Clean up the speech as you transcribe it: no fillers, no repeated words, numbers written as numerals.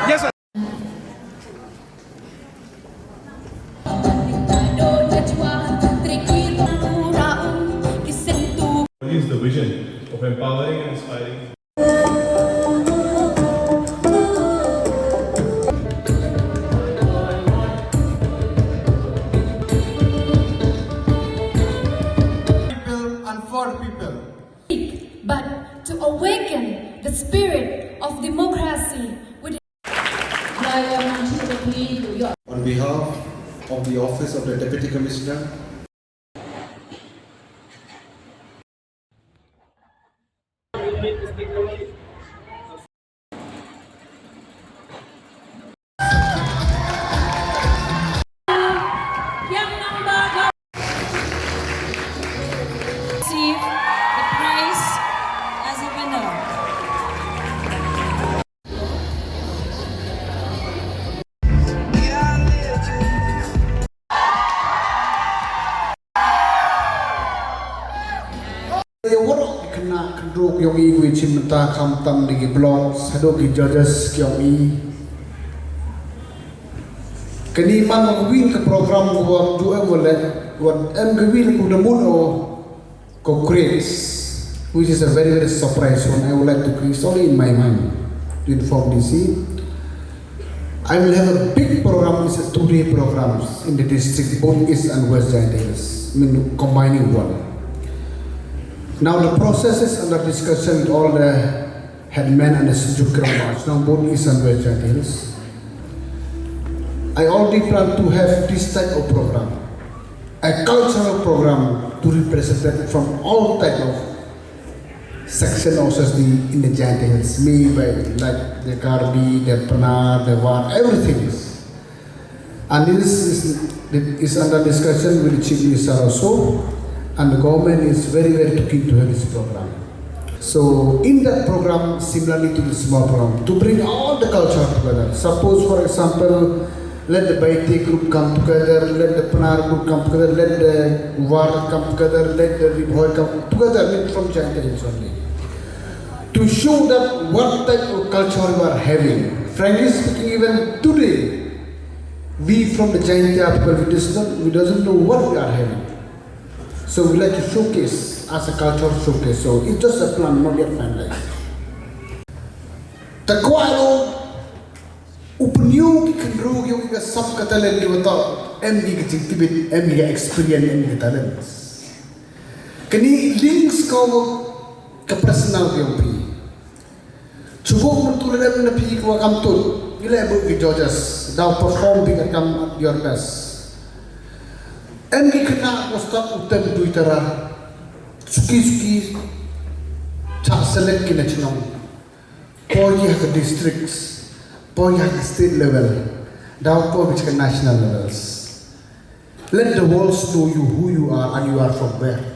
Yes, sir. What is the vision of empowering and inspiring? People and for people. But to awaken the spirit of democracy with On behalf of the Office of the Deputy Commissioner, receive the prize as a winner. What kena kendruk yang i gue cimta kam tam di blog sado ki judges yang i kini man win ke program gua dua boleh buat win ku demun o ko creates which is a very surprise one I would like to create only in my mind to inform DC. I will have a big program, it's a 2-day programs in the district, both East and West Giant Hills, combining one. Now the process is under discussion with all the headmen and the Sujuk March, now both East and West Giant Hills. I already plan to have this type of program, a cultural program to represent that from all type of section of society in the Giant Hills, like the Garbi, the Panar, the War, everything. And this is under discussion with the Chief Minister also, and the government is very keen to have this program. So in that program, similarly to the small program, to bring all the culture together. Suppose, for example, let the Baiti group come together, let the Panar group come together, let the War come together, let the Ribhoi come together from Giant Hills only. To show that what type of culture we are having. Frankly speaking, even today, we from the Giant people, we doesn't know what we are having. So we like to showcase as a cultural showcase. So it's just a plan, not yet finalized. Takwalo upniu ki kendru yung iga sab katalan ki wata MD ki tibit MD experience MD talents. Kani links ko ka personal yung pi. Chubok mentulan na pi ko kamtul. Gila bu ki judges daw perform bi kam your best. MD kena wastak utem duitara suki cha select ki na chinong. Pogi ha districts, pogi ha state level, daw pogi ka national levels. Let the world know you who you are and you are from where.